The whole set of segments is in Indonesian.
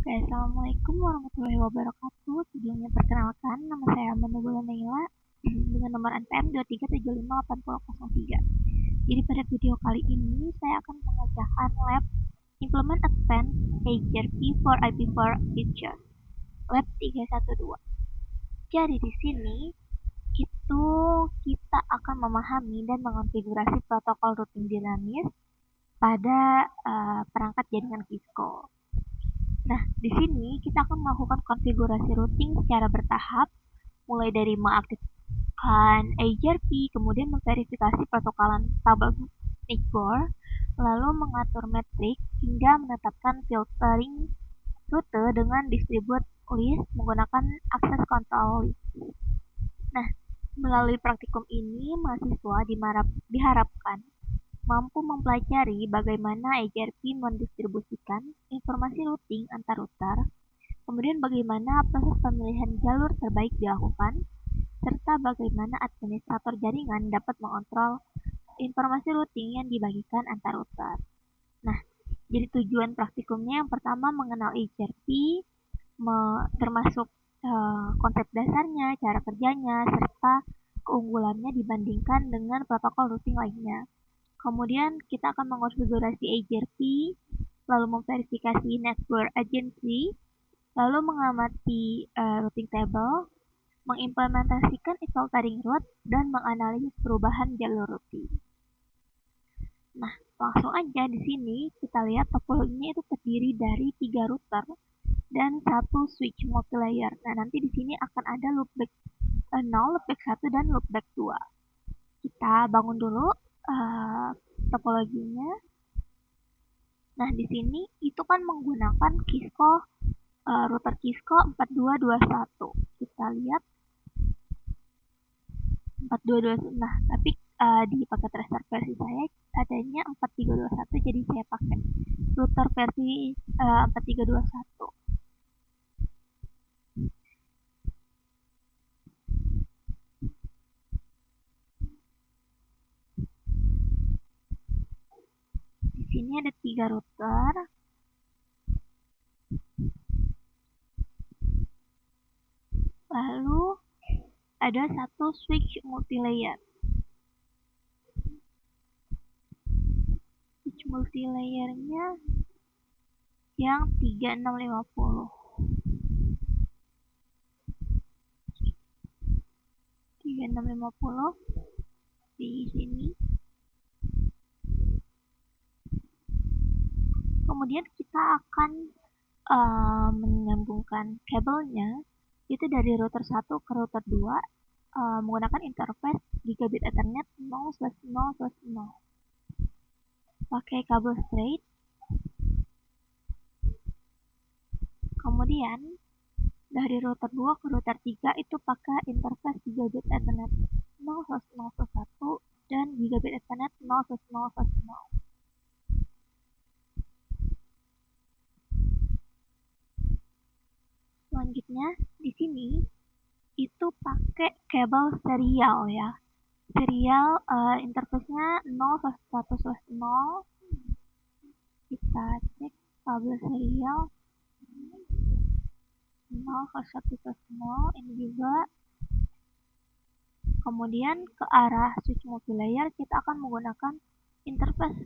Oke, Assalamualaikum warahmatullahi wabarakatuh. Sebelumnya perkenalkan, nama saya Manubula Naila dengan nomor NPM 237580003. Jadi pada video kali ini saya akan mengerjakan lab Implement Advanced HRP for IP4 Features, lab 312. Jadi di sini itu kita akan memahami dan mengonfigurasi protokol routing dinamis pada perangkat jaringan Cisco. Nah, di sini kita akan melakukan konfigurasi routing secara bertahap, mulai dari mengaktifkan HRP, kemudian memverifikasi protokolan tabel network, lalu mengatur metrik, hingga menetapkan filtering rute dengan distribute list menggunakan access control list. Nah, melalui praktikum ini, mahasiswa diharapkan mampu mempelajari bagaimana HRP mendistribusikan informasi routing antar router, kemudian bagaimana proses pemilihan jalur terbaik dilakukan, serta bagaimana administrator jaringan dapat mengontrol informasi routing yang dibagikan antar router. Nah, jadi tujuan praktikumnya yang pertama mengenal HRP, termasuk konsep dasarnya, cara kerjanya, serta keunggulannya dibandingkan dengan protokol routing lainnya. Kemudian kita akan mengonfigurasi HRP, lalu memverifikasi network agency, lalu mengamati routing table, mengimplementasikan filtering route, dan menganalisis perubahan jalur routing. Nah, langsung aja di sini kita lihat topologinya itu terdiri dari 3 router dan 1 switch multilayer. Nah, nanti di sini akan ada loopback 0, loopback 1, dan loopback 2. Kita bangun dulu topologinya. Nah, di sini itu kan menggunakan Cisco, router Cisco 4221. Kita lihat 4221. Nah, tapi di paket restart versi saya adanya 4321, jadi saya pakai router versi 4321. Di sini ada 3 router. Lalu ada 1 switch multilayer. Switch multilayernya yang 3650. 3650 di sini. Kemudian kita akan menyambungkan kabelnya itu dari router 1 ke router 2 menggunakan interface gigabit Ethernet 0/0/0. Pakai kabel straight. Kemudian dari router 2 ke router 3 itu pakai interface gigabit Ethernet 0/0/1 dan gigabit Ethernet 0/0/0. Selanjutnya di sini itu pakai kabel serial ya. Serial interface-nya 0/1/0. Kita cek kabel serial 0/1/0 ini juga. Kemudian ke arah switch multilayer kita akan menggunakan interface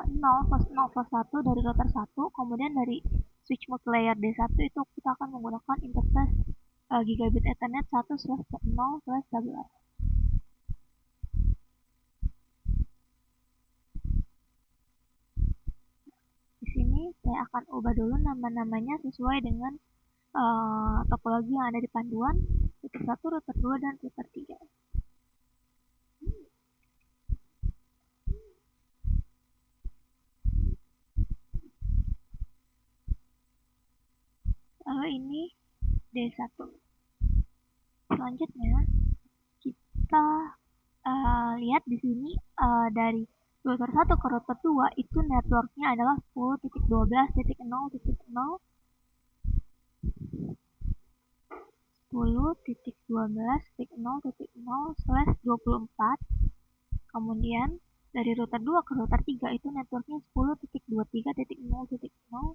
0/0/1 dari router 1, kemudian dari switch multilayer D1 itu kita akan menggunakan interface gigabit Ethernet 1/0/11. Di sini saya akan ubah dulu nama-namanya sesuai dengan topologi yang ada di panduan router 1, router 2, dan router 3. Lalu ini D1. Selanjutnya kita lihat di sini dari router 1 ke router 2 itu networknya adalah 10.12.0.0 10.12.0.0/24. Kemudian dari router 2 ke router 3 itu networknya 10.23.0.0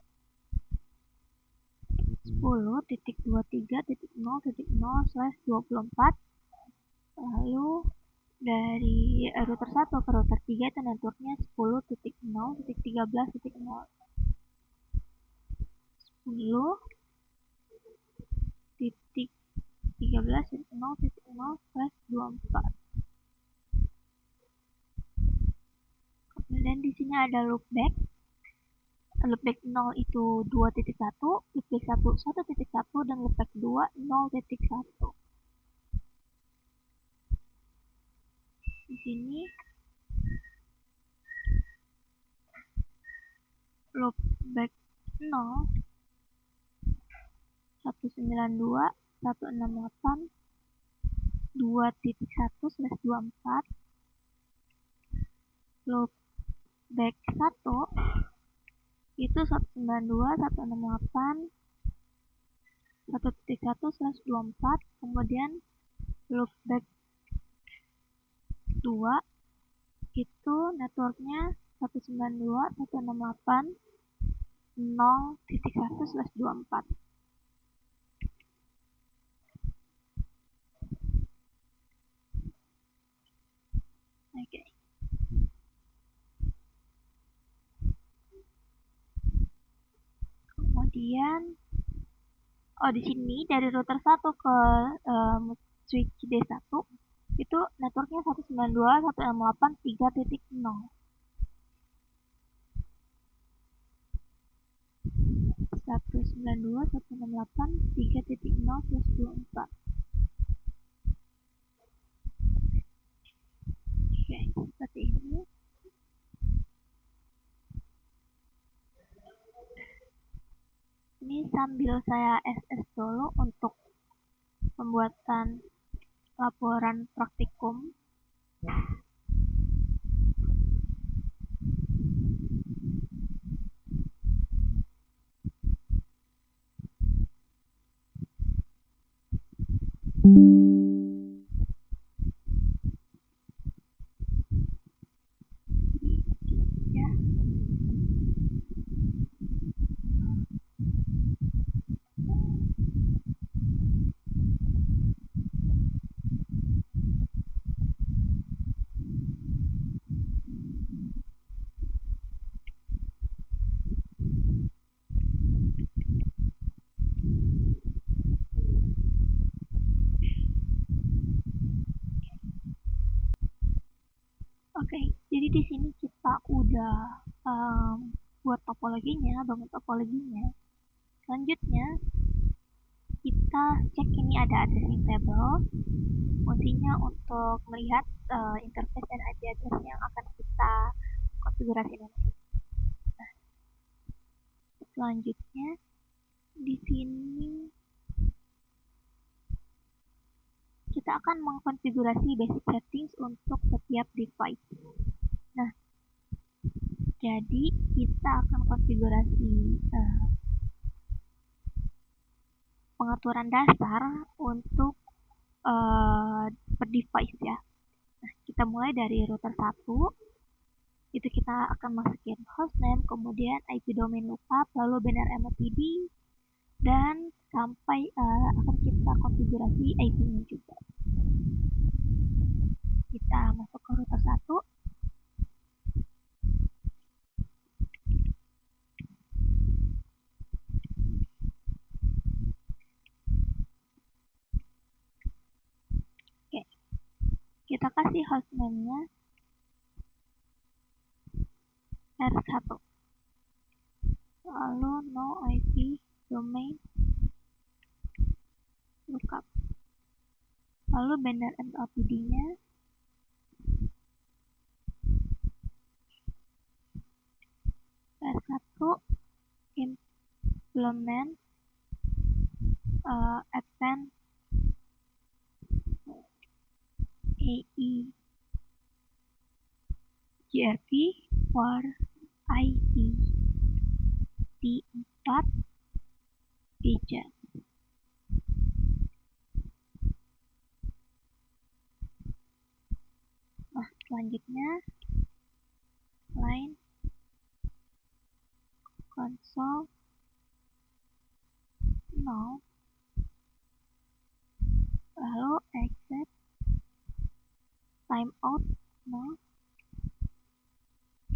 10.23.0.0/24. Lalu dari router 1 ke router 3 itu networknya 10.0.13.0. 10.13.0.0/24. Kemudian di sini ada loopback. Loopback 0 itu 2.1, loopback 1 1.1, dan loopback 2 0.1. Di sini loopback 0 192.168.2.1/24. Loopback 1 itu 192.168.1.1/24. Kemudian loopback 2 itu networknya 192.168.0.1/24. Oke. Kemudian di sini dari router 1 ke switch D1 itu networknya 192.168.3.0. 192.168.3.0/24. Oke, seperti ini. Ini sambil saya SS dulu untuk pembuatan laporan praktikum. Ya. Oke, jadi di sini kita udah buat topologinya, bangun topologinya. Selanjutnya kita cek ini ada addressing table. Fungsinya untuk melihat interface dan IP address yang akan kita konfigurasi nanti. Nah, selanjutnya di sini kita akan mengkonfigurasi basic settings untuk setiap device. Nah, jadi kita akan konfigurasi pengaturan dasar untuk per device ya. Nah, kita mulai dari router 1. Itu kita akan masukin hostname, kemudian IP domain lookup, lalu binary MOTD, dan sampai akan kita konfigurasi IP-nya juga. Kita masuk ke router 1. Oke. Kita kasih hostname-nya R1. Lalu no IP domain lookup. Lalu binary MOTD-nya R1 implement append AE GRP for IP D4 agent. Nah, selanjutnya line console 0, lalu exit, timeout 0,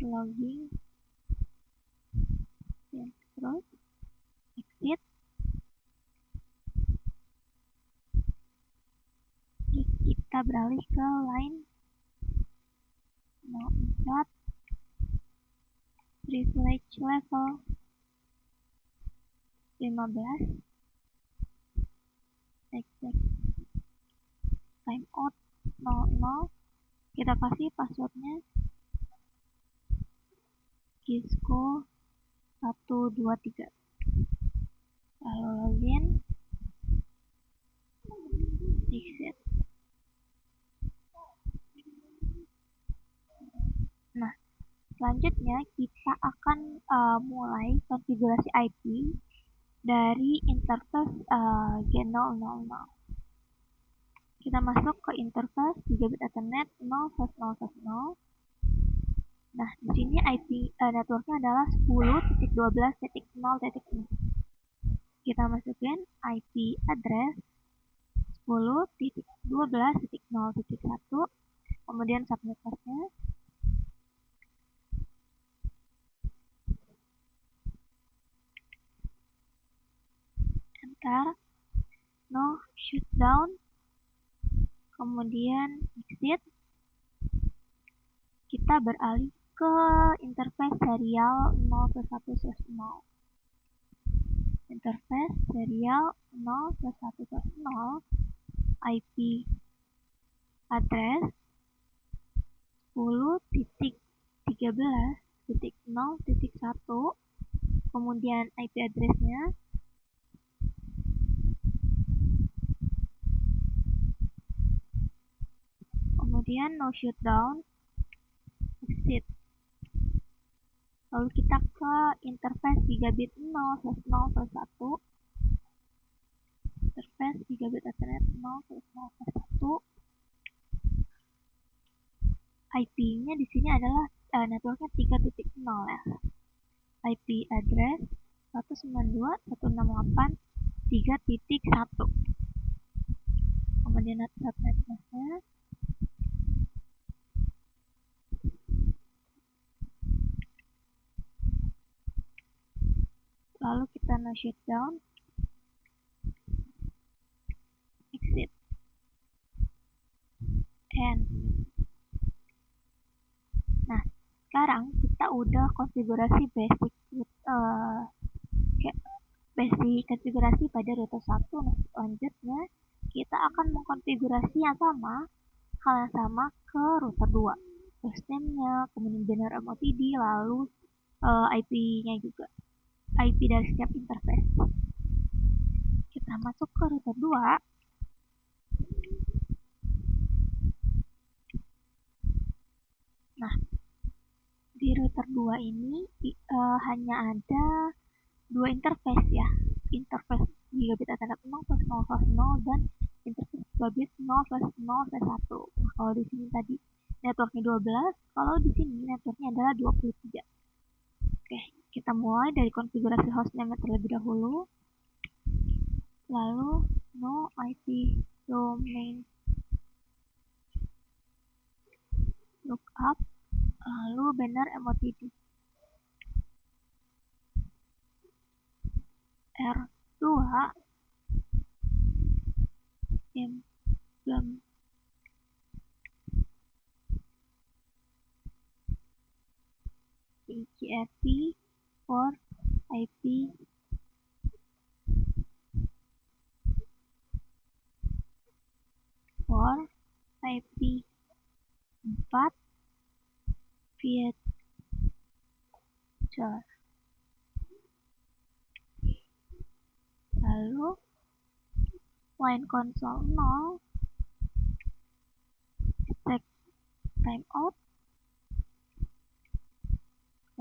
logging, dan terus exit, terus kita beralih ke line 04, privilege level 15, exit, timeout 00, kita kasih passwordnya Gisco 123, lalu login, exit. Nah, selanjutnya kita akan mulai konfigurasi IP dari interface G000. Kita masuk ke interface Gigabit Ethernet 0/0/0. Nah, di sini IP networknya adalah 10.12.0.0. Kita masukin IP address 10.12.0.1, kemudian subnetworknya, enter, no shutdown, kemudian exit. Kita beralih ke interface serial 0/1/0. Interface serial 0/1/0, IP address 10.13.0.1, kemudian IP addressnya, kemudian no shutdown, exit. Lalu kita ke interface gigabit 0/0/1, interface gigabit ethernet 0/0/1. IP-nya di sini adalah networknya 3.0 ya. IP address 192.168.3.1. Kemudian subnetnya, lalu kita no shutdown, exit, end. Nah, sekarang kita udah konfigurasi basic konfigurasi pada router 1. Nah, selanjutnya kita akan mengkonfigurasi yang sama, hal yang sama ke router 2. Hostname-nya, kemudian banner MOTD, lalu IP-nya juga. IP dari setiap interface. Kita masuk ke router 2. Nah, di router 2 ini hanya ada dua interface ya. Interface Gigabit Ethernet 0/0/0 dan interface Gigabit 0/0/1. Nah, kalau di sini tadi networknya 12, kalau di sini networknya adalah 23. Oke, kita mulai dari konfigurasi hostname terlebih dahulu. Lalu no IP domain lookup, lalu banner MOTD R2 emblem EGRP for IP for IP 4 feature. Lalu line console 0, check timeout,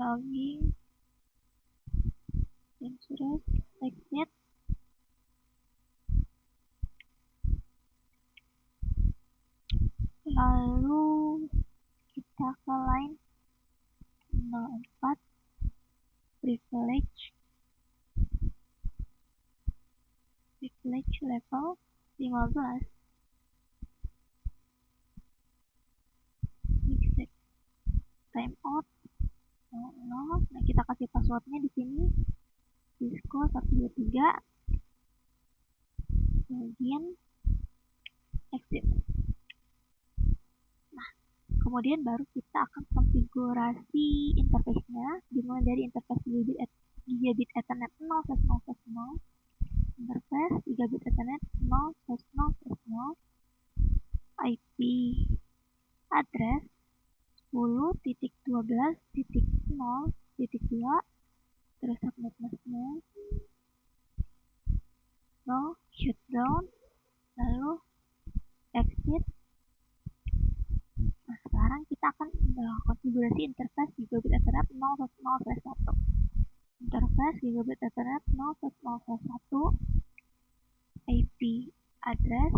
logging, dan terus exit. Lalu kita ke line 04, privilege, Select level 15. Exit. Timeout 00. Nah, kita kasih passwordnya di sini. Cisco 123. Login. Exit. Nah, kemudian baru kita akan konfigurasi interface-nya, dimulai dari interface gigabit Ethernet 0/0/0, interface gigabit Ethernet 0/0/0, IP address 10.12.0.2, terus subnet masknya no shutdown, lalu exit. Nah, sekarang kita akan konfigurasi interface gigabit Ethernet 0/0/1. Interface gigabit Ethernet 0/0/1, IP address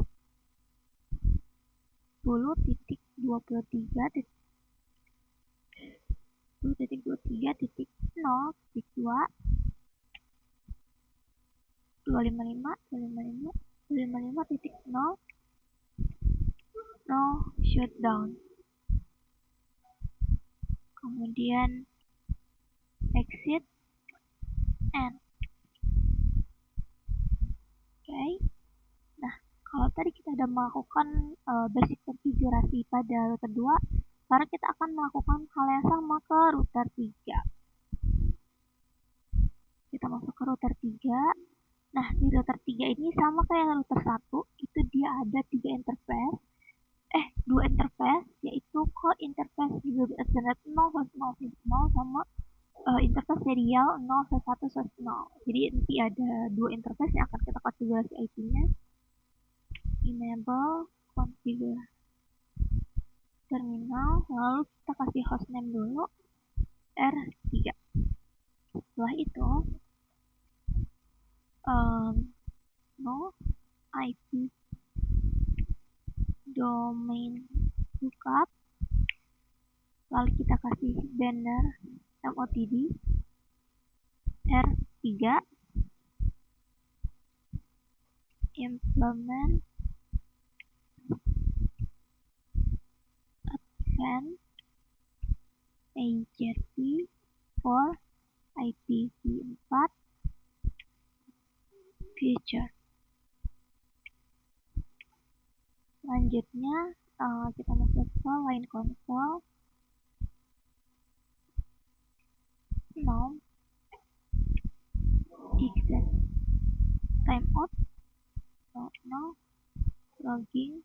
10.23.0.2, 255.255.255.0, no shutdown. Kemudian exit and oke. Nah, kalau tadi kita sudah melakukan basic konfigurasi pada router 2, sekarang kita akan melakukan hal yang sama ke router 3. Kita masuk ke router 3. Nah, di router 3 ini sama kayak router 1, itu dia ada 2 interface, yaitu ke interface gigabit Ethernet 0/0/0 sama interface serial 0/1/0. Jadi nanti ada 2 interface yang akan kita konfigurasi IP-nya. Enable configure terminal, lalu kita kasih hostname dulu R3. Setelah itu no IP domain lookup, lalu kita kasih banner MOTD R3, implement advanced AZT for IPv4 future. Selanjutnya kita masuk ke line console. Nom exit timeout no login,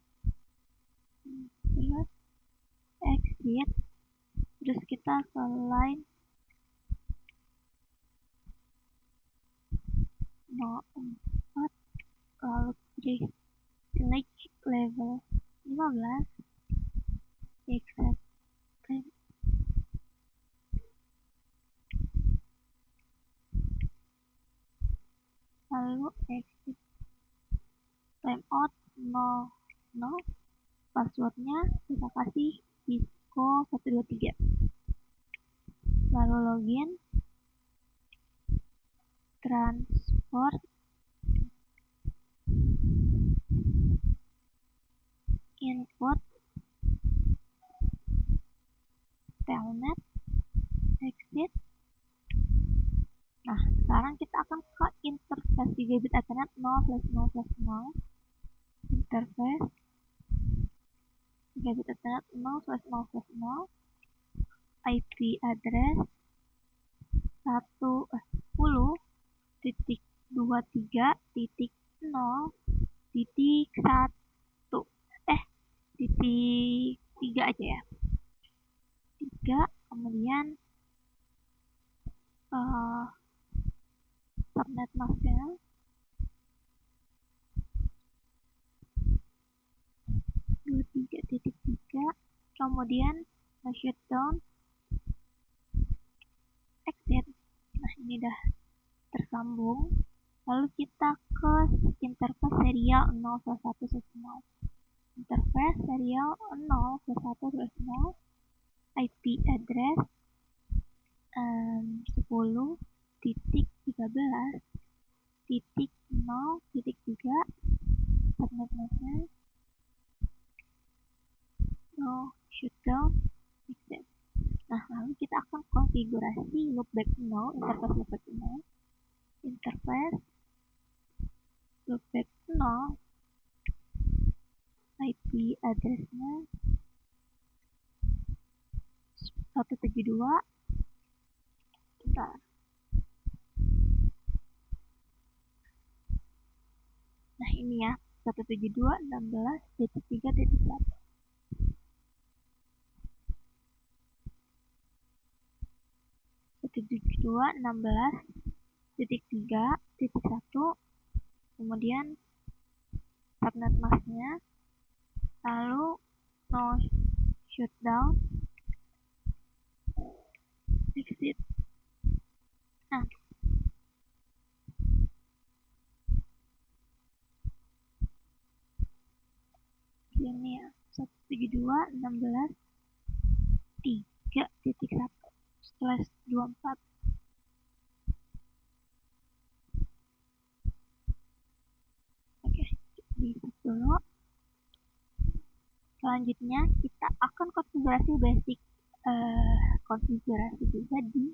terus exit, terus kita ke line 04, lalu select level 15, exit time, lalu exit timeout 00. Passwordnya kita kasih Cisco 123, lalu login, transport input telnet, exit. Nah, sekarang kita akan ke interface gigabit Ethernet 0/0/0, interface gigabit Ethernet 0/0/0, IP address 10.23.0.1, titik 3 aja ya, 3, kemudian subnet masknya 23.3, kemudian shutdown, exit. Nah, ini udah tersambung. Lalu kita ke interface serial 0/1/0, interface serial 0/1/0, IP address 10.13.0.1, titik 0 titik 3 subnetnya no shutdown exit. Nah, lalu kita akan konfigurasi loopback 0, interface loopback 0, interface loopback 0, IP addressnya 172. Bentar. Nah, ini ya, 172.16.3.1. 172.16.3.1, kemudian subnet masknya, lalu no shutdown exit. Nah, ini ya, 172.16.3.1/24. Oke, di dulu. Selanjutnya kita akan konfigurasi basic konfigurasi juga di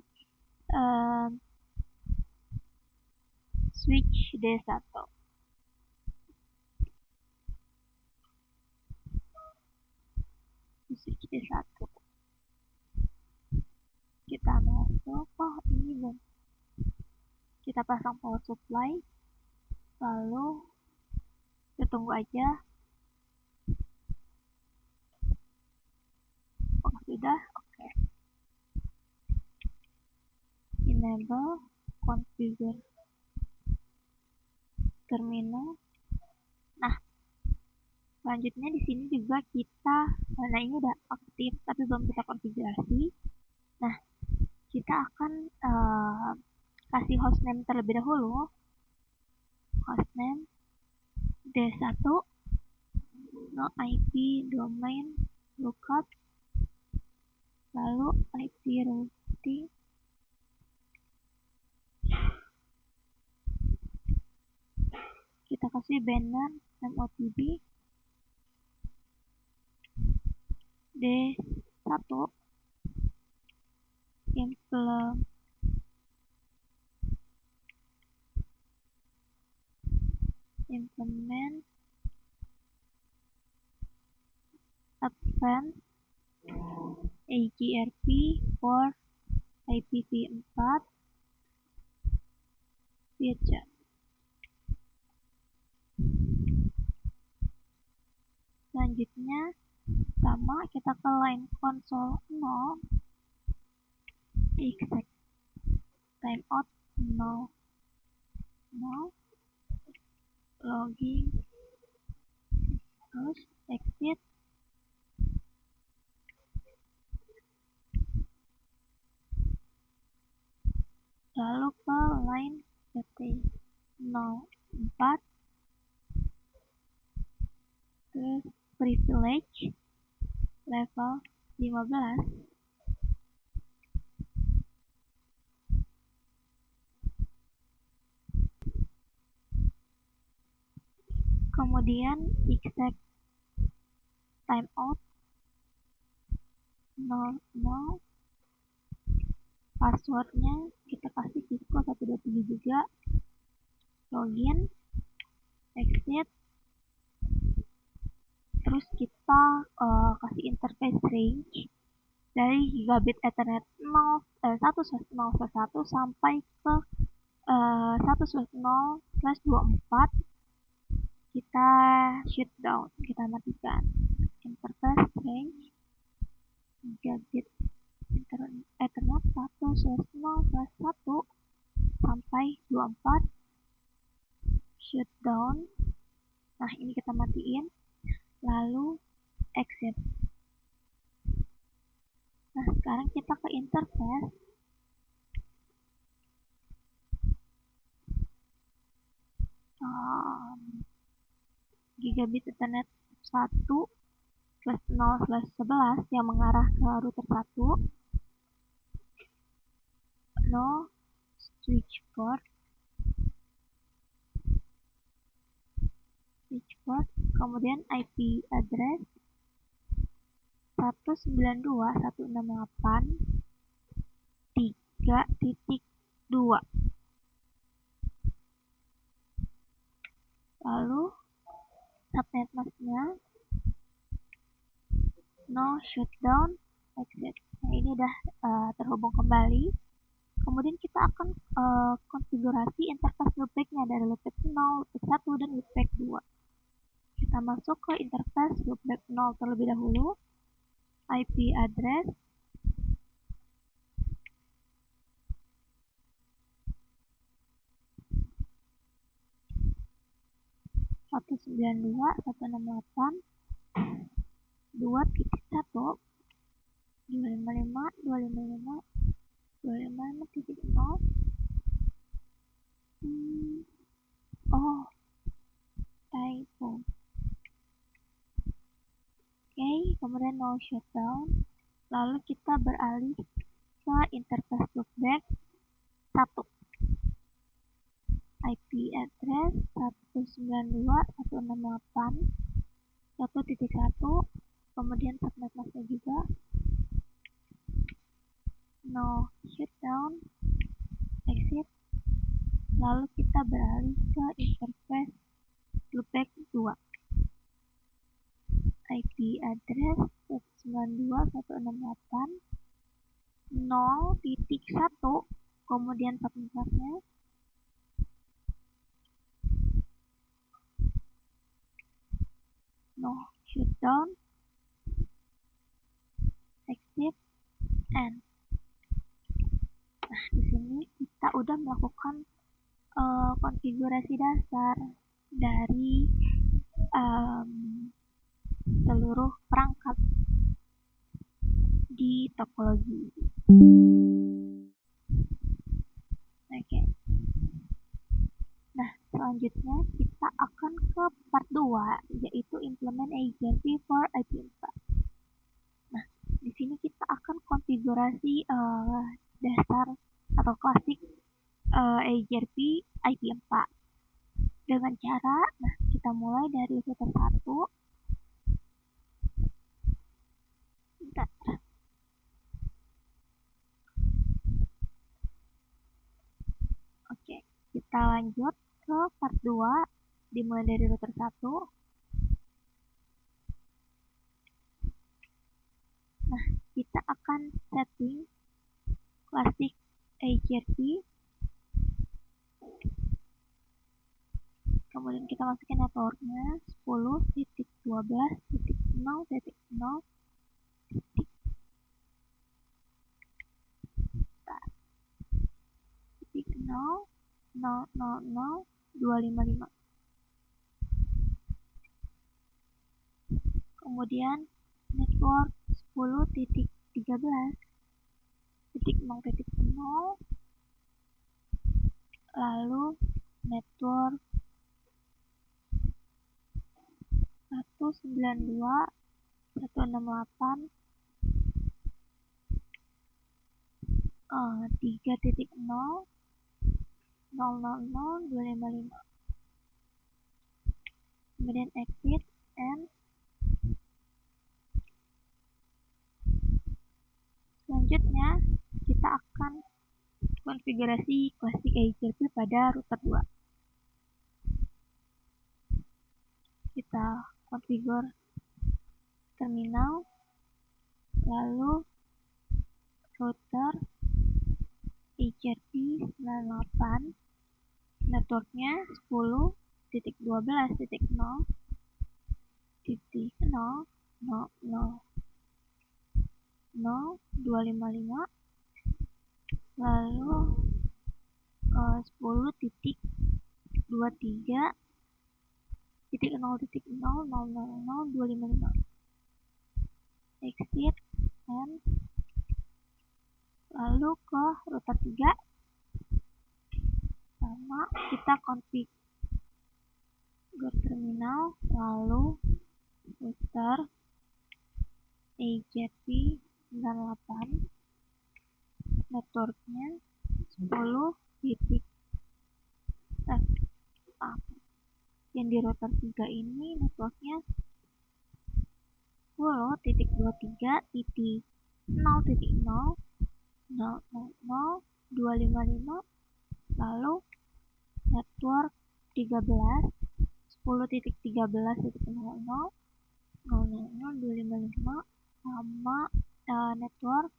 switch D1. Switch D1. Kita masuk, ini belum. Kita pasang power supply, lalu kita tunggu aja. Oh, sudah, oke. Enable configure terminal. Nah, selanjutnya di sini juga kita, nah ini udah aktif tapi belum kita konfigurasi. Nah, kita akan kasih hostname terlebih dahulu. Hostname D1, no IP domain lookup, lalu IP routing, kita kasih banner MOTB D1 implement advanced AGRP for IPv4 feature. Selanjutnya sama, kita ke line console 0, exec timeout 0, login, terus exit, lalu ke line pt 04, terus privilege level 15, kemudian exec timeout 00, passwordnya kita kasih Cisco 123 juga, login, exit, terus kita kasih interface range dari gigabit Ethernet 1/0/1 sampai ke 1/0/24. Kita shutdown, kita matikan. Interface range gigabit Ethernet 1/0/1 sampai 24, shutdown. Nah, ini kita matiin, lalu exit. Nah, sekarang kita ke interface. Gigabit Ethernet 1/0/11 yang mengarah ke router 1. No switch port. kemudian IP address 192.168.3.2. Lalu subnet masknya no shutdown exit. Nah, ini udah terhubung kembali. Kemudian kita akan konfigurasi interface loopback-nya dari loopback 0, loopback 1, dan loopback 2. Kita masuk ke interface loopback 0 terlebih dahulu. IP address 192.168.255.255.255.0. Oh, typo. Oke, kemudian no shutdown. Lalu kita beralih ke interface loopback 1. IP address 192.168.1.1, kemudian subnet masknya juga no shutdown exit. Lalu kita beralih ke interface loopback 2. IP address 192.168.0.1, kemudian subnet masknya no shutdown exit and. Nah, di sini kita udah melakukan konfigurasi dasar dari seluruh perangkat di topologi. Oke. Nah, selanjutnya kita akan ke part 2, yaitu implement EIGRP for IP4. Nah, di sini kita akan konfigurasi dasar atau klasik EIGRP IP4 dengan cara, nah, kita mulai dari router 1. Bentar. Oke, kita lanjut ke part 2, dimulai dari router 1. Nah, kita akan setting klasik EIGRP. Kemudian kita masukin networknya 10.12.0.0. Titik 0.0.0.255. Kemudian network 10.13.0.0, lalu network 192.168.3.0.0.255. Kemudian exit and. Selanjutnya kita akan konfigurasi klasik EIGRP pada router 2. Kita konfigur terminal, lalu router EIGRP 98, networknya 10.12.0.0.0.255, lalu 10.23.0.0.0.255. Exit and. Lalu ke router 3, sama kita konfigur terminal, lalu router EIGRP 98, networknya 10.13.0.0.255. yang di router 3 ini networknya 10.0.0.0.0.0.255, lalu network 13 10.13.0.0.0.255 sama network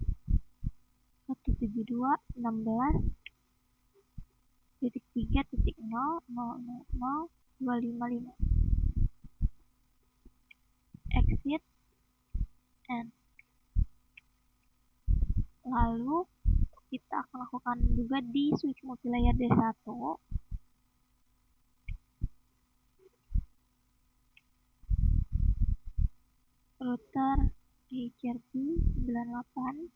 172.16.3.0.0.0.255. Exit and lalu kita akan lakukan juga di switch multilayer D1. Router HRP 98,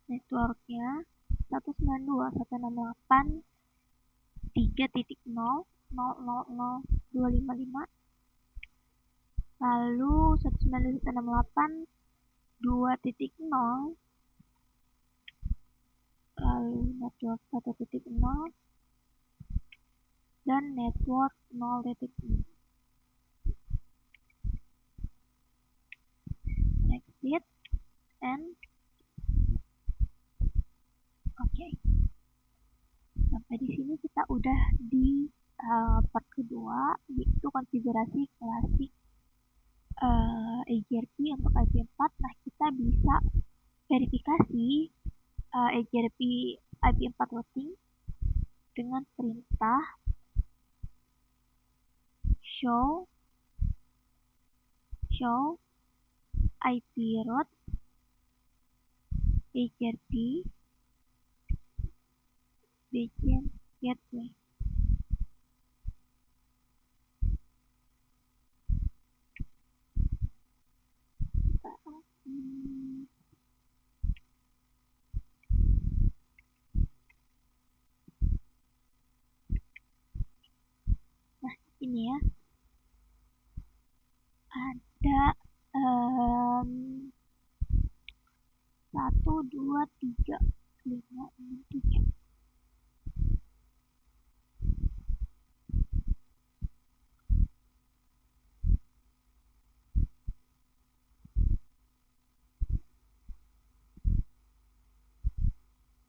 networknya 192.168.3.0.0.0.255, lalu 192.168.2.0, lalu network 1.0 dan network 0.0. Exit and oke. Sampai di sini kita udah di part kedua, yaitu konfigurasi klasik EGRP untuk IP4. Nah, kita bisa verifikasi EGRP IP4 routing dengan perintah show IP route EGRP BGN gateway. Nah, ini ya, ada 1, 2, 3, 5, 6, 7.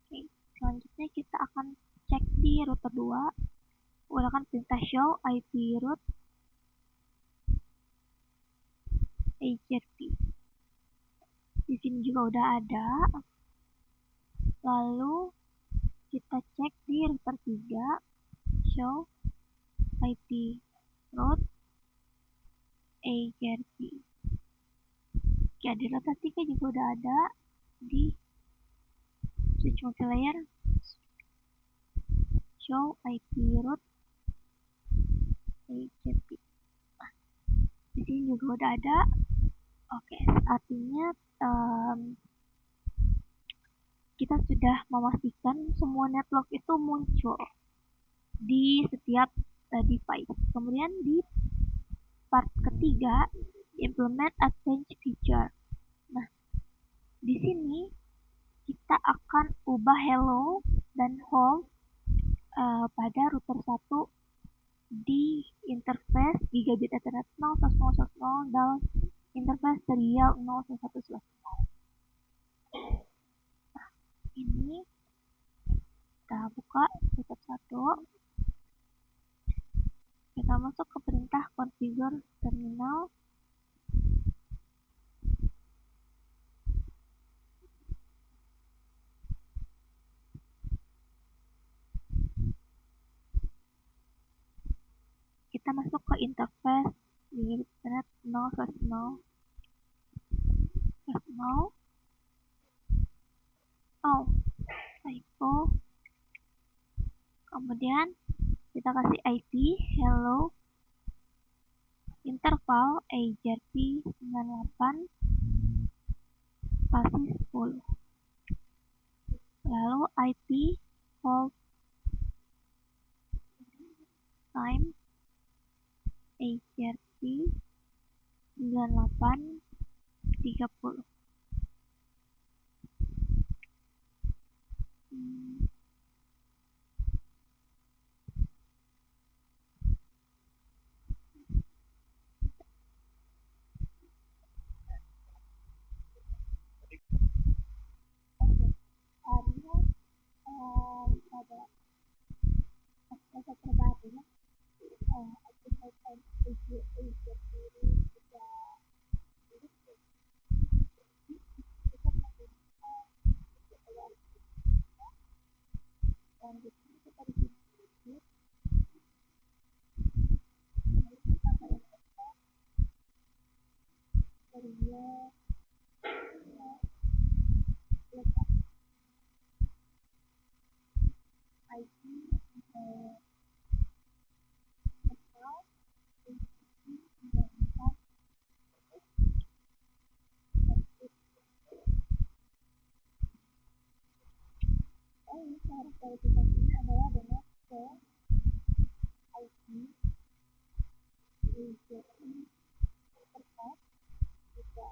Oke, selanjutnya kita akan cek di router 2 menggunakan perintah show IP route EGRP. Di sini juga udah ada. Lalu kita cek di router 3 show IP route EGRP. Oke, di router 3 juga udah ada di switch multilayer show IP route EGRP. Di sini juga udah ada. Oke, artinya kita sudah memastikan semua network itu muncul di setiap device. Kemudian di part ketiga, implement advanced feature. Nah, di sini kita akan ubah hello dan home pada router 1 di interface gigabit ethernet 0.0.0 dan interface serial 0.1.1. Nah, ini kita buka router 1. Kita masuk ke perintah configure terminal. Kita masuk ke interface gigabit ethernet 0.0. Oh, typo. Kemudian kita kasih IP hello interval EGRP 98 spasi 10. Lalu IP hold time EGRP 98.30. Cara verifikasinya adalah dengan ke IP UJI terkait juga.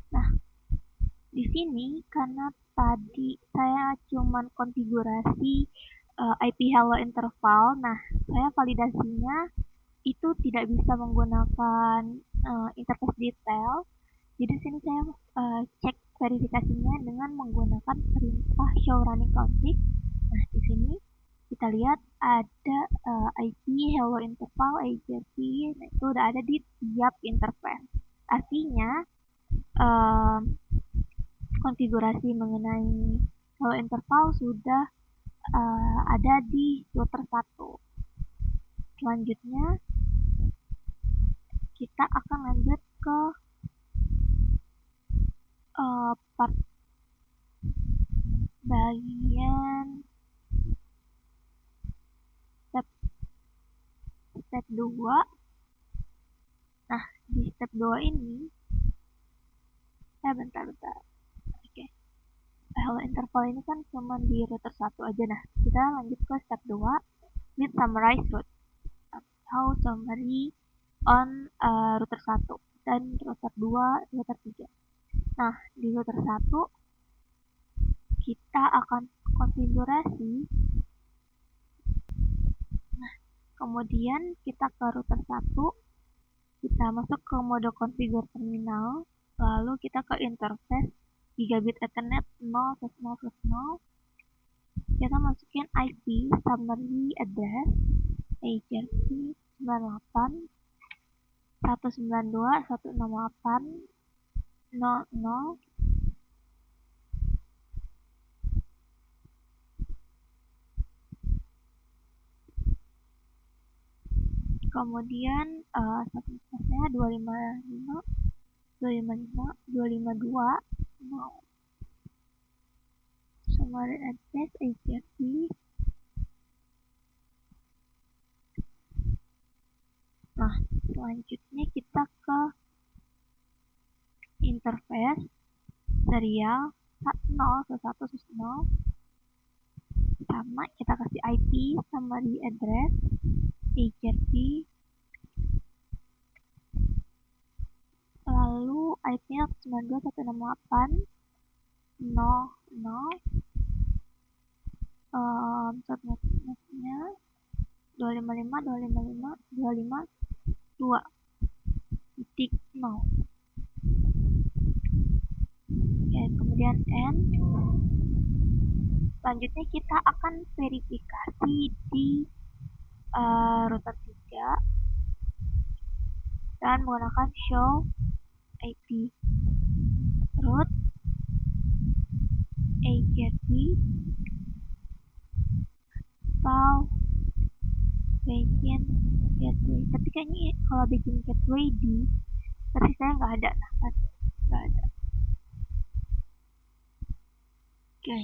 Nah, di sini karena tadi saya cuman konfigurasi IP hello interval, nah saya validasinya itu tidak bisa menggunakan interface detail. Jadi di sini saya cek verifikasinya dengan menggunakan perintah show running config. Nah, di sini kita lihat ada IP hello interval AJP, nah itu udah ada di tiap interface. Artinya konfigurasi mengenai hello interval sudah ada di router 1. Selanjutnya kita akan lanjut ke part bagian step 2. Nah, di step 2 ini bentar. Oke. Hello interval ini kan cuma di router 1 aja. Nah, kita lanjut ke step 2 with summarize route atau summary on router 1 dan router 2, router 3. Nah, di router 1 kita akan konfigurasi. Nah, kemudian kita ke router 1, kita masuk ke mode configure terminal, lalu kita ke interface gigabit ethernet 0.0.0. Kita masukin IP summary address AJP 98 192 168 00. Kemudian subnetnya 255 252 0. Summary address AJP. Nah, selanjutnya kita ke interface serial 0 ke 1 0. Sama kita kasih IP summary address AJP, lalu IP-nya 92.168.00. Subnetnya 255.255.252.0. Oke, kemudian N. Selanjutnya kita akan verifikasi di router 3 dan menggunakan show IP root AJP atau begin gateway. Tapi kayaknya kalau begin gateway di versi saya nggak ada. Nah, nggak ada. Oke,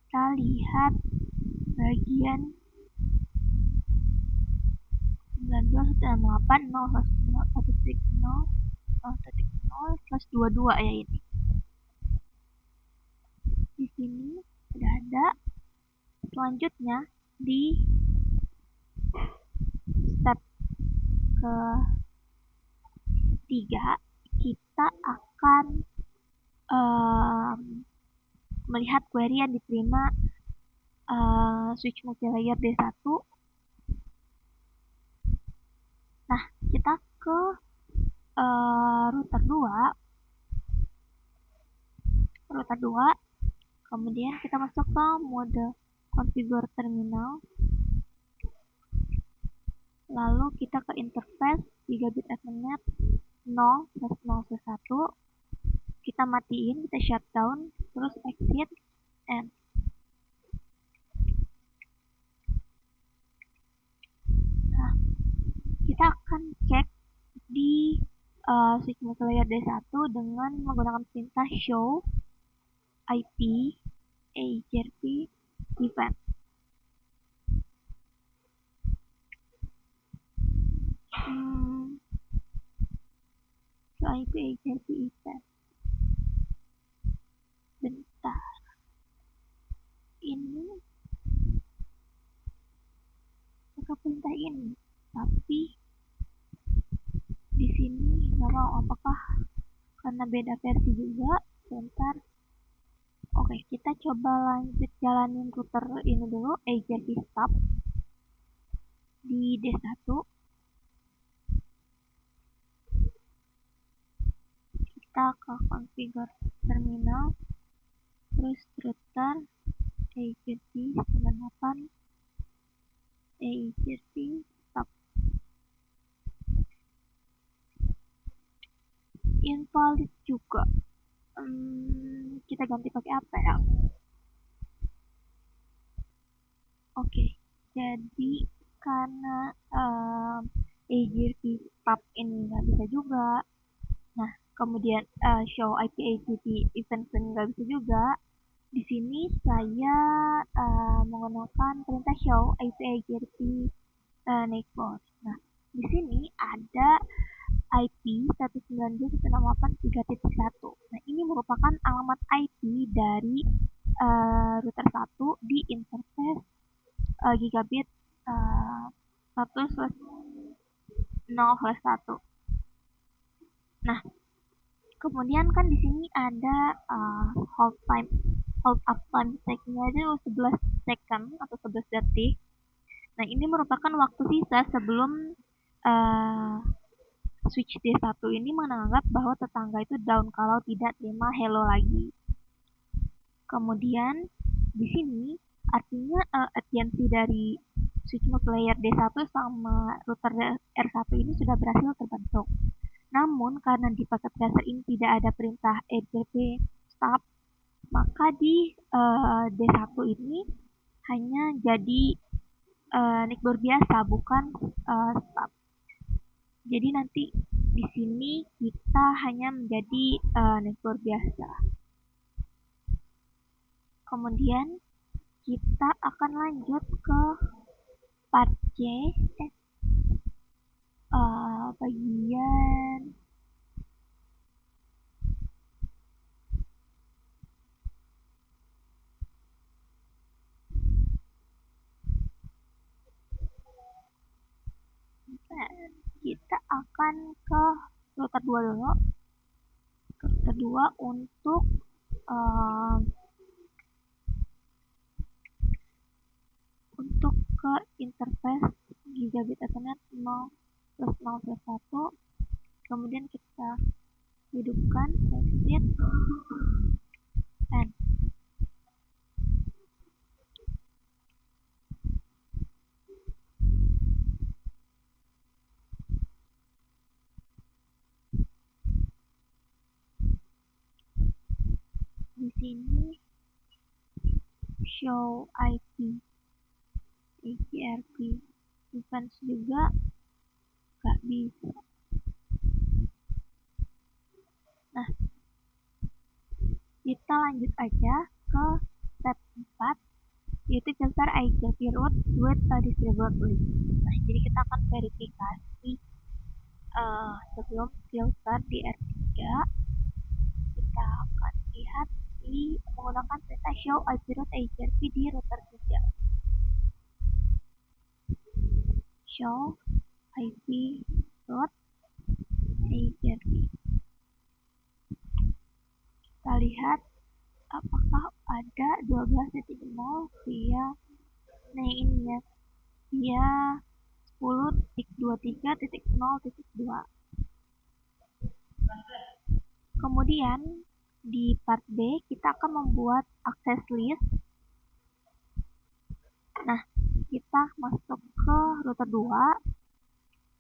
kita lihat bagian 92.168.0.0.0/22 ya ini. Di sini sudah ada. Selanjutnya di step ke-3 kita akan melihat query yang diterima switch multilayer D1. Nah, kita ke router 2, kemudian kita masuk ke mode configure terminal, lalu kita ke interface gigabit ethernet 0/0/1. Kita matiin, kita shutdown, terus exit, N. Nah, kita akan cek di switch multilayer D1 dengan menggunakan perintah show IP AGRP event. Show IP AGRP event. Bentar. Ini maka perintah ini, tapi di sini nggak mau, apakah karena beda versi juga? Bentar. Oke, kita coba lanjut jalanin router ini dulu, AGRP stop di D1. Kita ke configure terminal, terus router AGRP 98 AGRP stop. Invalid juga. Kita ganti pakai apa ya? Oke, jadi karena AGRP stop ini nggak bisa juga, nah kemudian show IP AGRP event nggak bisa juga, di sini saya menggunakan perintah show IP AGRP network. Nah, di sini ada IP 192.168.3.1. Nah, ini merupakan alamat IP dari router 1 di interface gigabit 1/0/1. Nah, kemudian kan di sini ada hold up time check-nya itu 11 second atau 11 detik. Nah, ini merupakan waktu sisa sebelum switch D1 ini menganggap bahwa tetangga itu down kalau tidak terima hello lagi. Kemudian di sini artinya urgency dari switch multilayer D1 sama router R1 ini sudah berhasil terbentuk. Namun karena di paket tracer ini tidak ada perintah AGRP stop, maka di D1 ini hanya jadi netboard biasa, bukan stop. Jadi nanti di sini kita hanya menjadi netboard biasa. Kemudian kita akan lanjut ke part C, bagian kita akan ke router 2 dulu. Router 2 untuk ke interface gigabit Ethernet 0/0/1. Kemudian kita hidupkan exit N. Di sini show IP AGRP events juga nggak bisa. Nah, kita lanjut aja ke step 4, yaitu filter AGRP root with distributed list. Nah, jadi kita akan verifikasi sebelum filter di R3, kita akan lihat di menggunakan perintah show IP root AGRP di router 3. Show IP root AGRP. Kita lihat apakah ada 12.0 via ini ya, via 10.23.0.2. Kemudian di part B kita akan membuat access list. Nah, kita masuk ke router 2,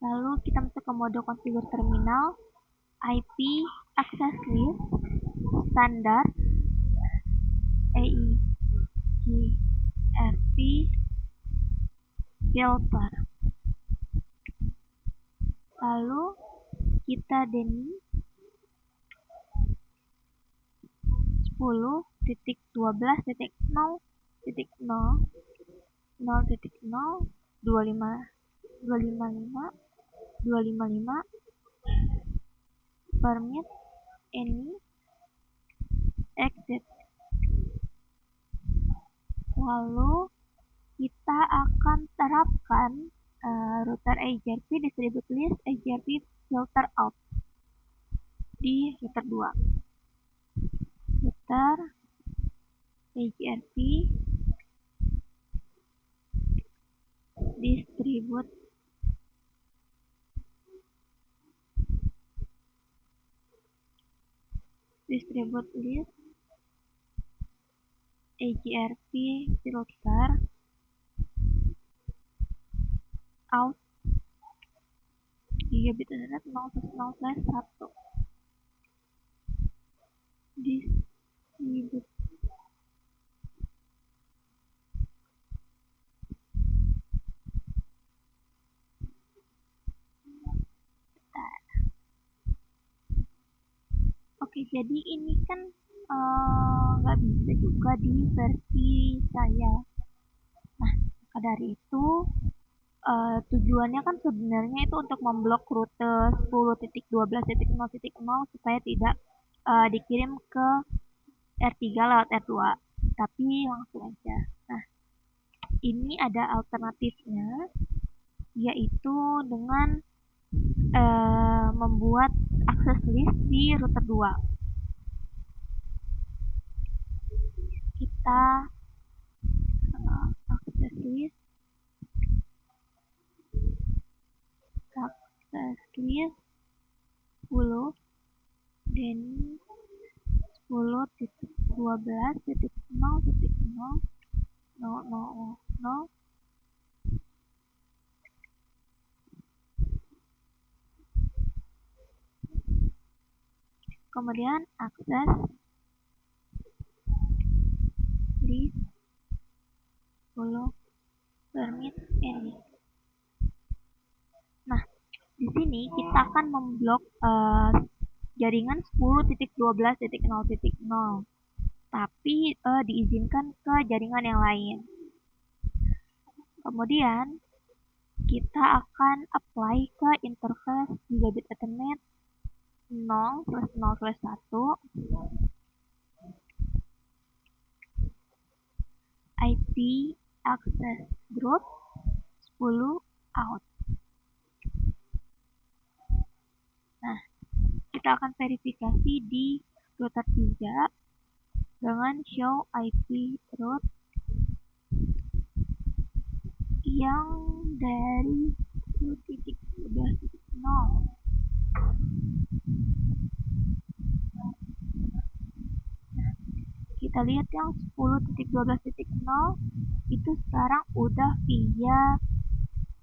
lalu kita masuk ke mode configure terminal, IP access list standar EI HGRP filter. Lalu kita deni 10.12.0.0.0.255 permit any exit. Lalu kita akan terapkan router HGRP distribute list HGRP filter out di router 2. Router HGRP distribute list HGRP filter out gigabit internet 0/0/1 distribute. Oke, jadi ini kan nggak bisa juga di versi saya. Nah, maka dari itu tujuannya kan sebenarnya itu untuk memblok rute 10.12.0.0 supaya tidak dikirim ke R3 lewat R2, tapi langsung aja. Nah, ini ada alternatifnya, yaitu dengan membuat akses list di router 2. Kita akses list list 10 dan 10.12.0.0.000. Kemudian akses list 10 permit any. Nah, di sini kita akan memblok jaringan 10.12.0.0, tapi diizinkan ke jaringan yang lain. Kemudian kita akan apply ke interface gigabit Ethernet 0/0/1 IP access group 10 out. Nah, kita akan verifikasi di router 3 dengan show IP route yang dari 10.12.0. Kita lihat yang 10.12.0 itu sekarang udah via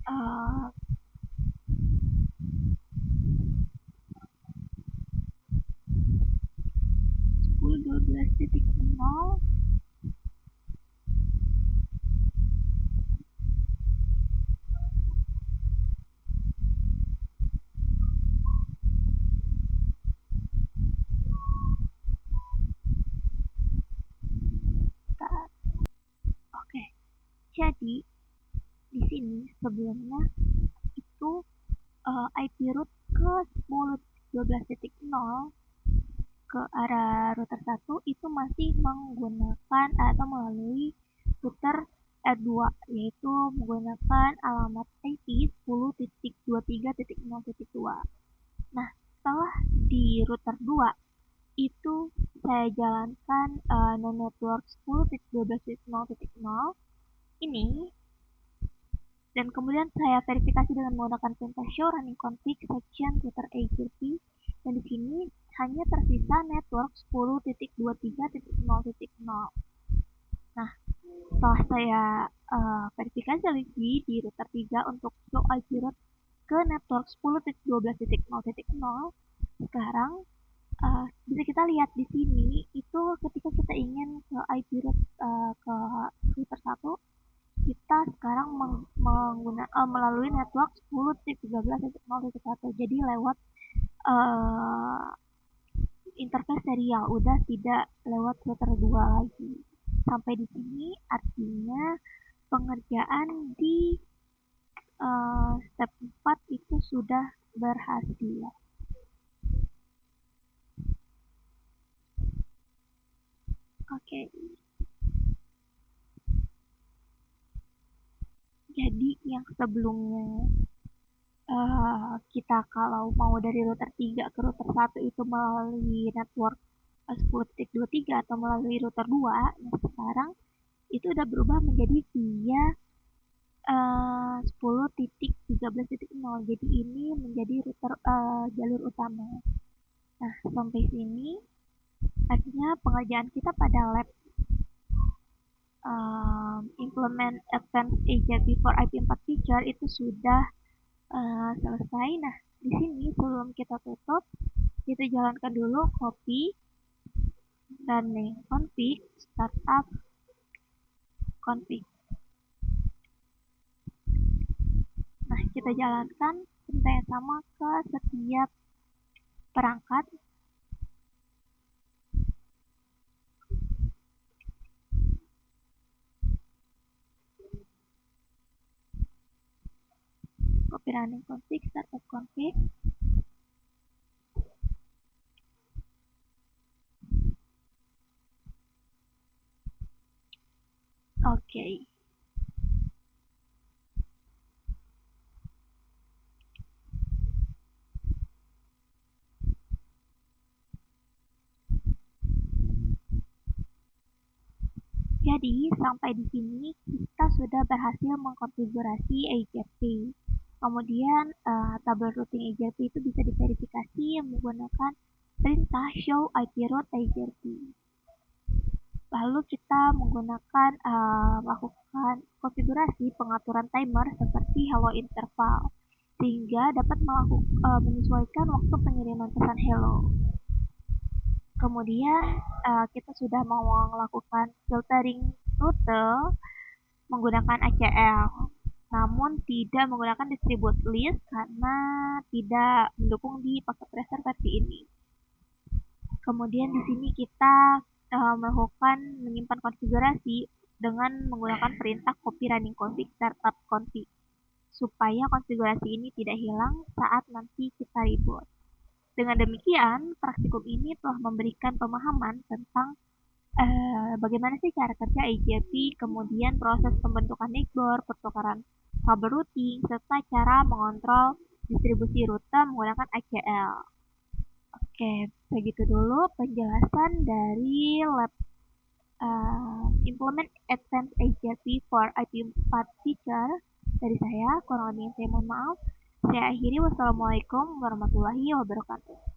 10.12.0 Oke, jadi di sini sebelumnya itu IP route ke 10.12.0 ke arah router 1 itu masih menggunakan atau melalui router R2, yaitu menggunakan alamat IP 10.23.0.2. Nah, setelah di router 2 itu saya jalankan network 10.12.0.0 ini, dan kemudian saya verifikasi dengan menggunakan perintah show running config section router HGRP, dan di sini hanya tersisa network 10.23.0.0. Nah, setelah saya verifikasi lagi di router 3 untuk show IP route ke network 10.12.0.0, sekarang bisa kita lihat di sini itu ketika kita ingin ke IP route ke router 1, kita sekarang melalui network 10.13.0.1. Jadi lewat interface serial, udah tidak lewat router 2 lagi. Sampai di sini artinya pengerjaan di step 4 itu sudah berhasil. Oke. Jadi yang sebelumnya kita kalau mau dari router 3 ke router 1 itu melalui network 10.23 atau melalui router 2, nah sekarang itu udah berubah menjadi via 10.13.0. Jadi ini menjadi router jalur utama. Nah, sampai sini artinya pengerjaan kita pada lab implement advanced AJP for IP4 feature itu sudah selesai. Nah, di sini sebelum kita tutup, kita jalankan dulu copy running config startup config. Nah, kita jalankan perintah yang sama ke setiap perangkat. Copy running config startup config. Oke. Jadi, sampai di sini kita sudah berhasil mengkonfigurasi AJP. Kemudian, tabel routing AJP itu bisa diverifikasi menggunakan perintah show IP route AJP. Lalu kita menggunakan melakukan konfigurasi pengaturan timer seperti hello interval, sehingga dapat menyesuaikan waktu pengiriman pesan hello. Kemudian kita sudah mau melakukan filtering rute menggunakan ACL, namun tidak menggunakan distribute list karena tidak mendukung di paket tracer versi ini. Kemudian di sini kita melakukan menyimpan konfigurasi dengan menggunakan perintah copy running config startup config supaya konfigurasi ini tidak hilang saat nanti kita reboot. Dengan demikian, praktikum ini telah memberikan pemahaman tentang bagaimana sih cara kerja AJP, kemudian proses pembentukan dashboard, pertukaran tabel routing, serta cara mengontrol distribusi rute menggunakan ACL. Oke, begitu dulu penjelasan dari lab implement advanced AJP for IP4 feature dari saya. Kurang lebihnya saya mohon maaf. Saya akhiri, wassalamualaikum warahmatullahi wabarakatuh.